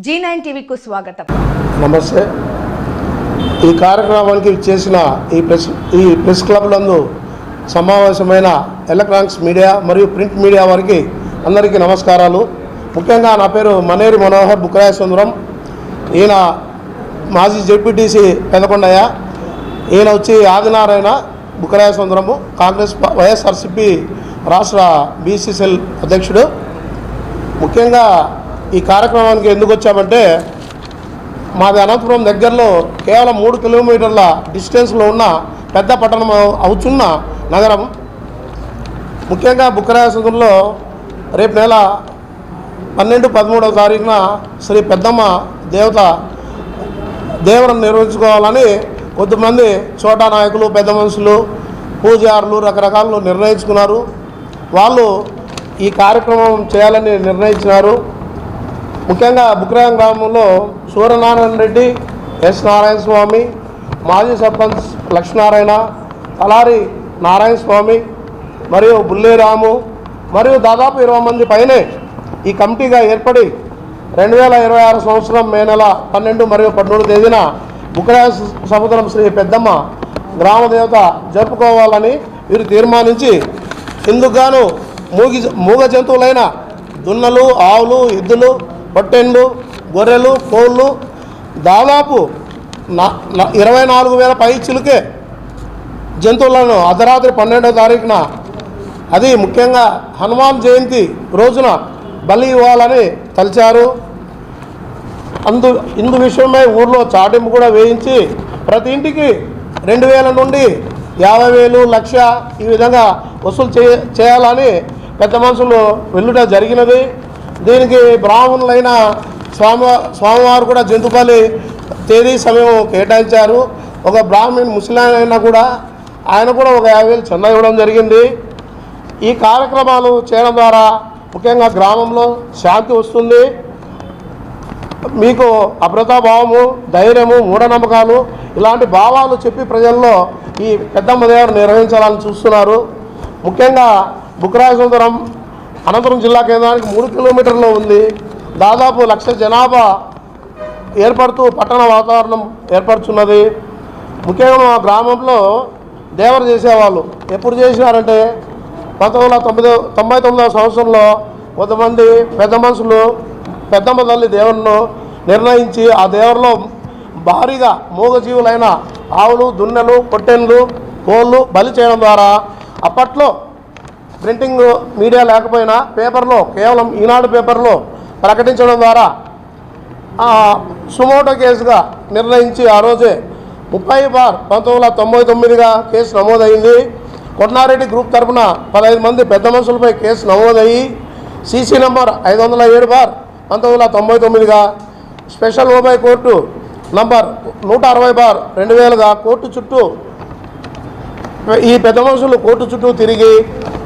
G9 టీవీకు స్వాగతం. నమస్తే. ఈ కార్యక్రమానికి చేసిన ఈ ప్రెస్ క్లబ్ నందు సమావేశమైన ఎలక్ట్రానిక్స్ మీడియా మరియు ప్రింట్ మీడియా వారికి అందరికీ నమస్కారాలు. ముఖ్యంగా నా పేరు మనేరి మనోహర్ బుక్రాయ సుందరం. ఈయన మాజీ జెడ్పీటీసీ పెదకొండయ్య. ఈయన వచ్చి ఆదినారాయణ బుక్రాయ సుందరము, కాంగ్రెస్ వైఎస్ఆర్సీపీ రాష్ట్ర బీసీ సెల్ అధ్యక్షుడు. ముఖ్యంగా ఈ కార్యక్రమానికి ఎందుకు వచ్చామంటే, మాది అనంతపురం దగ్గరలో కేవలం 3 కిలోమీటర్ల డిస్టెన్స్లో ఉన్న పెద్ద పట్టణం అవుతున్న నగరం. ముఖ్యంగా బుక్కరాయ సుందరంలో రేపు నెల 12-13వ తారీఖున శ్రీ పెద్దమ్మ దేవరం నిర్వహించుకోవాలని కొంతమంది చోటా నాయకులు, పెద్ద మనుషులు, పూజారులు రకరకాలు నిర్ణయించుకున్నారు. వాళ్ళు ఈ కార్యక్రమం చేయాలని నిర్ణయించినారు. ముఖ్యంగా బుక్రాయం గ్రామంలో సూర్యనారాయణ రెడ్డి, ఎస్ నారాయణ స్వామి, మాజీ సర్పంచ్ లక్ష్మీనారాయణ, తలారి నారాయణ స్వామి మరియు బుల్లేరాము మరియు దాదాపు 20 మంది పైనే ఈ కమిటీగా ఏర్పడి 2026 సంవత్సరం మే నెల 12 మరియు 13 తేదీన బుక్రాయ సముద్రం శ్రీ పెద్దమ్మ గ్రామ దేవత జరుపుకోవాలని వీరు తీర్మానించి, ఇందుకుగాను మూగ జంతువులైన దున్నలు, ఆవులు, ఎద్దులు, పొట్టెండ్లు, గొర్రెలు, కోళ్ళు దాదాపు 24,000 పై చిలుకే జంతువులను అర్ధరాత్రి 12వ తారీఖున, అది ముఖ్యంగా హనుమాన్ జయంతి రోజున బలి ఇవ్వాలని తలిచారు. ఇందు విషయమై ఊర్లో చాటింపు కూడా వేయించి ప్రతి ఇంటికి 2,000 నుండి 50,000, 1,00,000 ఈ విధంగా వసూలు చేయాలని పెద్ద మనుషులు వెళ్ళుట జరిగినది. దీనికి బ్రాహ్మణులైన స్వామివారు కూడా జంతుబలి తేదీ సమయం కేటాయించారు. ఒక బ్రాహ్మణ్ ముస్లిం అయినా కూడా ఆయన కూడా ఒక 50,000 చందా ఇవ్వడం జరిగింది. ఈ కార్యక్రమాలు చేయడం ద్వారా ముఖ్యంగా గ్రామంలో శాంతి వస్తుంది. మీకు అభద్రతాభావము, ధైర్యము, మూఢనమ్మకాలు ఇలాంటి భావాలు చెప్పి ప్రజల్లో ఈ పెద్దమ్మ దేవర నిర్వహించాలని చూస్తున్నారు. ముఖ్యంగా బుక్రాయ సుందరం అనంతపురం జిల్లా కేంద్రానికి 3 కిలోమీటర్లో ఉంది. దాదాపు 1,00,000 జనాభా ఏర్పడుతూ పట్టణ వాతావరణం ఏర్పడుతున్నది. ముఖ్యంగా మా గ్రామంలో దేవర చేసేవాళ్ళు ఎప్పుడు చేసినారంటే 1999వ సంవత్సరంలో కొంతమంది పెద్ద మనుషులు పెద్దమ్మ తల్లి దేవరను నిర్ణయించి ఆ దేవరలో భారీగా మూగజీవులైన ఆవులు, దున్నెలు, పొట్టెన్లు, కోళ్ళు బలి చేయడం ద్వారా అప్పట్లో ప్రింటింగ్ మీడియా లేకపోయినా పేపర్లో, కేవలం ఈనాడు పేపర్లో ప్రకటించడం ద్వారా సుమోటో కేసుగా నిర్ణయించి ఆ రోజే 30/1999గా కేసు నమోదైంది. కొట్నారెడ్డి గ్రూప్ తరఫున 15 మంది పెద్ద మనుషులపై కేసు నమోదయ్యి సీసీ నంబర్ 507/1999గా స్పెషల్ ఓబై కోర్టు నంబర్ 160/2000గా కోర్టు చుట్టూ ఈ పెద్ద మనుషులు కోర్టు చుట్టూ తిరిగి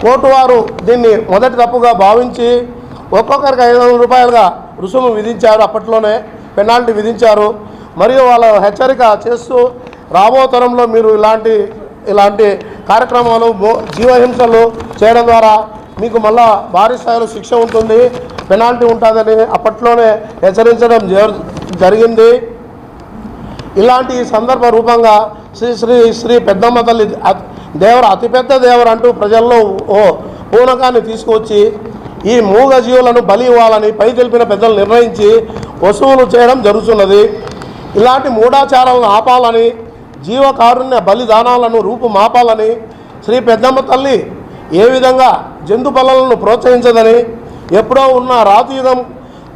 కోర్టు వారు దీన్ని మొదటి తప్పుగా భావించి ఒక్కొక్కరికి 500 రూపాయలుగా రుసుము విధించారు. అప్పట్లోనే పెనాల్టీ విధించారు. మరియు వాళ్ళ హెచ్చరిక చేస్తూ రాబో తరంలో మీరు ఇలాంటి కార్యక్రమాలు, జీవహింసలు చేయడం ద్వారా మీకు మళ్ళా భారీ స్థాయిలో శిక్ష ఉంటుంది, పెనాల్టీ ఉంటుందని అప్పట్లోనే హెచ్చరించడం జరిగింది. ఇలాంటి సందర్భ రూపంగా శ్రీ పెద్దమ్మ తల్లి దేవర అతిపెద్ద దేవర అంటూ ప్రజల్లో పూనకాన్ని తీసుకొచ్చి ఈ మూగ జీవులను బలి ఇవ్వాలని పై తెలిపిన పెద్దలు నిర్ణయించి వసూలు చేయడం జరుగుతున్నది. ఇలాంటి మూఢాచారాలను ఆపాలని, జీవకారుణ్య బలిదానాలను రూపుమాపాలని శ్రీ పెద్దమ్మ తల్లి ఏ విధంగా జంతు బలులను ప్రోత్సహించదని, ఎప్పుడో ఉన్న రాతియుగం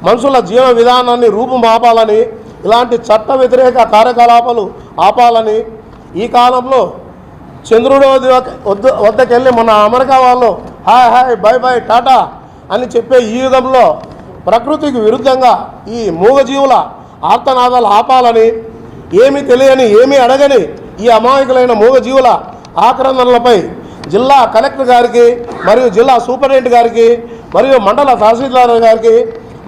మనుషుల జీవ విధానాన్ని రూపుమాపాలని, ఇలాంటి చట్ట వ్యతిరేక కార్యకలాపాలు ఆపాలని, ఈ కాలంలో చంద్రుడు వద్దకెళ్ళి మన అమెరికా వాళ్ళు hi hi bye by Tata అని చెప్పే ఈ యుగంలో ప్రకృతికి విరుద్ధంగా ఈ మూగజీవుల ఆర్తనాదాలు ఆపాలని, ఏమీ తెలియని, ఏమీ అడగని ఈ అమాయకులైన మూగజీవుల ఆక్రమణలపై జిల్లా కలెక్టర్ గారికి మరియు జిల్లా సూపరింటెండెంట్ గారికి మరియు మండల తహసీల్దార్ గారికి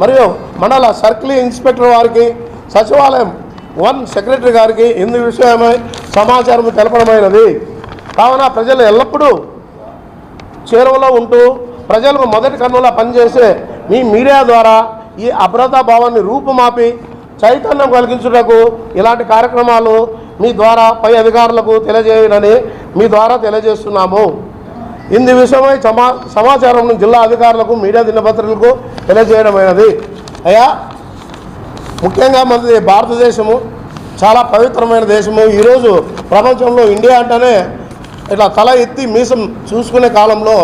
మరియు మండల సర్కిల్ ఇన్స్పెక్టర్ వారికి, సచివాలయం 1 సెక్రటరీ గారికి ఇందు విషయమై సమాచారం తెలపడమైనది. కావున ప్రజలు ఎల్లప్పుడూ చేరువలో ఉంటూ ప్రజలకు మొదటి కన్నులా పనిచేసే మీ మీడియా ద్వారా ఈ అభద్రతా భావాన్ని రూపుమాపి చైతన్యం కలిగించుటకు ఇలాంటి కార్యక్రమాలు మీ ద్వారా పై అధికారులకు తెలియజేయనని మీ ద్వారా తెలియజేస్తున్నాము. ఇందు విషయమై సమాచారం జిల్లా అధికారులకు మీడియా దినపత్రికలకు తెలియజేయడమైనది. అయ్యా, ముఖ్యంగా మనది భారతదేశము చాలా పవిత్రమైన దేశము. ఈరోజు ప్రపంచంలో ఇండియా అంటేనే ఇట్లా తల ఎత్తి మీసం చూసుకునే కాలంలో,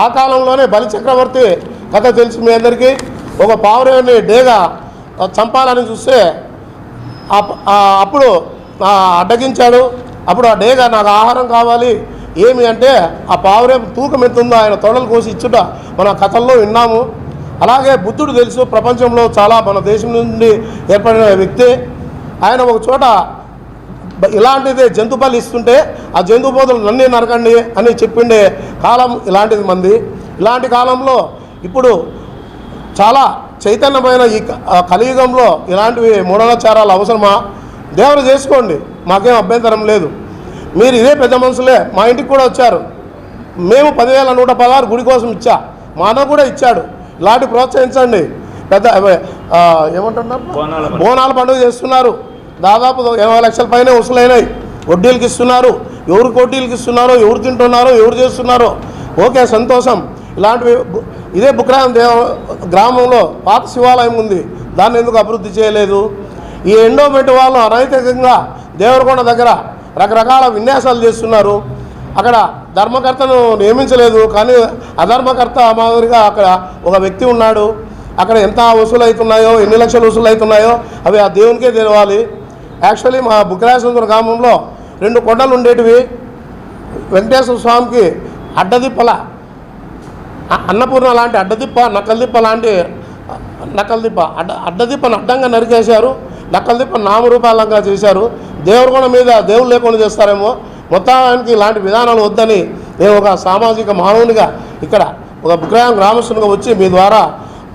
ఆ కాలంలోనే బలిచక్రవర్తి కథ తెలిసి మీ అందరికీ ఒక పావురేని డేగా చంపాలని చూస్తే అప్పుడు అడ్డగించాడు. అప్పుడు ఆ డేగా నాకు ఆహారం కావాలి ఏమి అంటే ఆ పావురే తూకం ఎంతుందో ఆయన తొడలు కోసి ఇచ్చుట మన కథల్లో విన్నాము. అలాగే బుద్ధుడు తెలుసు, ప్రపంచంలో చాలా మన దేశం నుండి ఏర్పడిన వ్యక్తి. ఆయన ఒక చోట ఇలాంటిదే జంతు బలి ఇస్తుంటే ఆ జంతు బోధలు నన్నే నరకండి అని చెప్పిండే కాలం ఇలాంటిది మంది. ఇలాంటి కాలంలో ఇప్పుడు చాలా చైతన్యమైన ఈ కలియుగంలో ఇలాంటివి మూఢాచారాలు అవసరమా? దేవుడు చేసుకోండి, మాకేం అభ్యంతరం లేదు. మీరు ఇదే పెద్ద మనుషులే మా ఇంటికి కూడా వచ్చారు. మేము 10,116 గుడి కోసం ఇచ్చా, మా అన్న కూడా ఇచ్చాడు. ఇలాంటి ప్రోత్సహించండి. పెద్ద ఏమంటున్నారు, బోనాల పండుగ చేస్తున్నారు. దాదాపు 20 లక్షల పైన వసూలైనాయి. వడ్డీలకు ఇస్తున్నారు. ఎవరికి వడ్డీలకు ఇస్తున్నారో, ఎవరు తింటున్నారో, ఎవరు చేస్తున్నారో, ఓకే సంతోషం. ఇలాంటివి ఇదే బుక్రాయం గ్రామంలో పాత శివాలయం ఉంది, దాన్ని ఎందుకు అభివృద్ధి చేయలేదు? ఈ ఎండోమెంట్ వాళ్ళు అనైతికంగా దేవరకొండ దగ్గర రకరకాల విన్యాసాలు చేస్తున్నారు. అక్కడ ధర్మకర్తను నియమించలేదు, కానీ అధర్మకర్త మాదిరిగా అక్కడ ఒక వ్యక్తి ఉన్నాడు. అక్కడ ఎంత వసూలు అవుతున్నాయో, ఎన్ని లక్షలు వసూలు అవుతున్నాయో అవి ఆ దేవునికే తెలవాలి. యాక్చువల్లీ మా బుక్రాయసముద్ర గ్రామంలో 2 కొండలు ఉండేటివి. వెంకటేశ్వర స్వామికి అడ్డదిప్పల అన్నపూర్ణ లాంటి అడ్డదిప్ప, నక్కలదిప్ప లాంటి అడ్డదిప్పను అడ్డంగా నరికేశారు. నక్కలదిప్ప నామరూపాలంగా చేశారు. దేవరకొండ మీద దేవుడు లేకుండా చేస్తారేమో. మొత్తానికి ఇలాంటి విధానాలు వద్దని నేను ఒక సామాజిక మానవునిగా ఇక్కడ ఒక బుక్రాయం గ్రామస్తునిగా వచ్చి మీ ద్వారా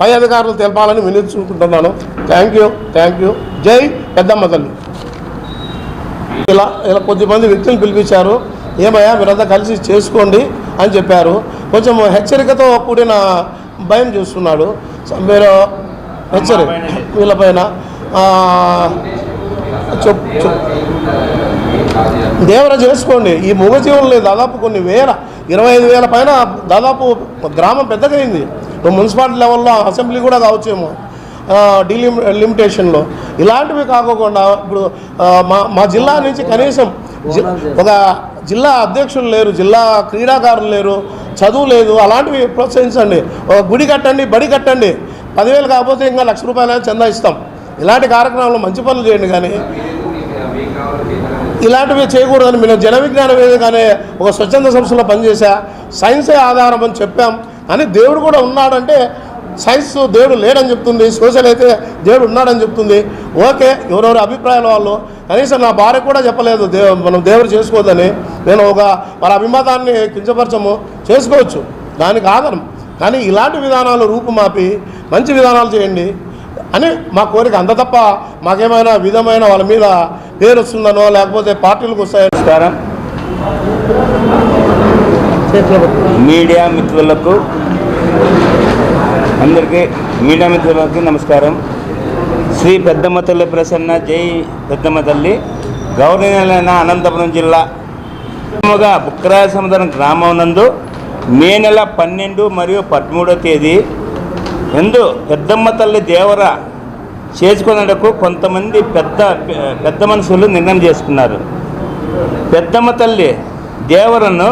పై అధికారులు తెలపాలని వినియోగించుకుంటున్నాను. Thank you. జై పెద్దమ్మ తల్లి. ఇలా కొద్దిమంది వ్యక్తులు పిలిపించారు. ఏమయ్యా మీరంతా కలిసి చేసుకోండి అని చెప్పారు. కొంచెం హెచ్చరికతో కూడిన భయం చూస్తున్నాడు. మీరు హెచ్చరిక వీళ్ళపైన దేవర చేసుకోండి. ఈ మూగజీవుల్ని దాదాపు కొన్ని 25,000 పైన దాదాపు గ్రామం పెద్దగైంది. మున్సిపాలిటీ లెవెల్లో అసెంబ్లీ కూడా కావచ్చేమో లిమిటేషన్లో. ఇలాంటివి కాకుండా ఇప్పుడు మా జిల్లా నుంచి కనీసం ఒక జిల్లా అధ్యక్షులు లేరు, జిల్లా క్రీడాకారులు లేరు, చదువు లేదు. అలాంటివి ప్రోత్సహించండి. ఒక గుడి కట్టండి, బడి కట్టండి. 10,000 కాకపోతే ఇంకా ₹1,00,000 చందా ఇస్తాం. ఇలాంటి కార్యక్రమాలు మంచి పనులు చేయండి. కానీ ఇలాంటివి చేయకూడదని మేము జన విజ్ఞాన వేదికనే ఒక స్వచ్ఛంద సంస్థలో పనిచేసా. సైన్సే ఆధారం అని చెప్పాం. అని దేవుడు కూడా ఉన్నాడంటే సైన్స్ దేవుడు లేడని చెప్తుంది, సోషల్ అయితే దేవుడు ఉన్నాడని చెప్తుంది. ఓకే, ఎవరెవరి అభిప్రాయాల వాళ్ళు. కనీసం నా భార్య కూడా చెప్పలేదు మనం దేవుడు చేసుకోవద్దని. నేను వాళ్ళ అభిమతాన్ని కించపరచము, చేసుకోవచ్చు, దానికి ఆధారం. కానీ ఇలాంటి విధానాలు రూపుమాపి మంచి విధానాలు చేయండి అని మా కోరిక. అంత తప్ప మాకేమైనా విధమైన వాళ్ళ మీద పేరు వస్తుందనో లేకపోతే పార్టీలకు వస్తాయో. నమస్కారం. మీడియా మిత్రులకు నమస్కారం. శ్రీ పెద్దమ్మ తల్లి ప్రసన్న, జై పెద్దమ్మ తల్లి. గౌరవనీయులైన అనంతపురం జిల్లా బుక్రాయసముద్రం గ్రామం నందు మే నెల 12 మరియు 13వ తేదీ ఎందు పెద్దమ్మ తల్లి దేవర చేసుకునేందుకు కొంతమంది పెద్ద మనుషులు నిర్ణయం చేసుకున్నారు. పెద్దమ్మ తల్లి దేవరను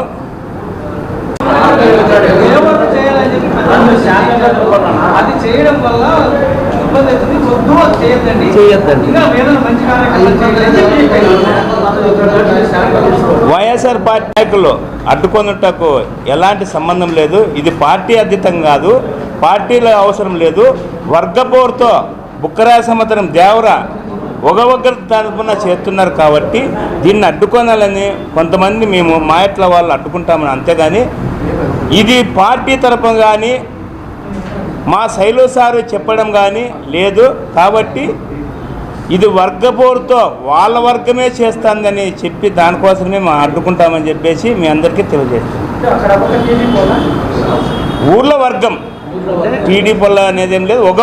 అది చేయడం వల్ల వైఎస్ఆర్ పార్టీ నాయకులు అడ్డుకొనుటకు ఎలాంటి సంబంధం లేదు. ఇది పార్టీ అతీతం కాదు, పార్టీల అవసరం లేదు. వర్గపోరుతో బుక్రాయసముద్రం దేవర ఒకరి తరపున చేస్తున్నారు కాబట్టి దీన్ని అడ్డుకోనాలని కొంతమంది మేము మా ఇట్ల వాళ్ళు అడ్డుకుంటామని, అంతేగాని ఇది పార్టీ తరపున కానీ మా శైలు సారు చెప్పడం కానీ లేదు. కాబట్టి ఇది వర్గపోరుతో వాళ్ళ వర్గమే చేస్తుందని చెప్పి దానికోసమే మేము అడ్డుకుంటామని చెప్పేసి మీ అందరికీ తెలియజేస్తాం. ఊర్ల వర్గం టీడీపీ అనేది ఏం లేదు, ఒక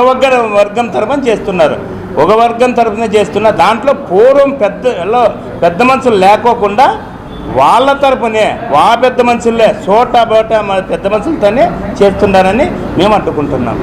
వర్గం తరఫున చేస్తున్నారు. ఒక వర్గం తరఫున చేస్తున్న దాంట్లో పూర్వం పెద్ద మనుషులు లేకోకుండా వాళ్ళ తరపునే పెద్ద మనుషులే చోటా బోటా పెద్ద మనుషులతోనే చేస్తున్నారని మేము అడ్డుకుంటున్నాం.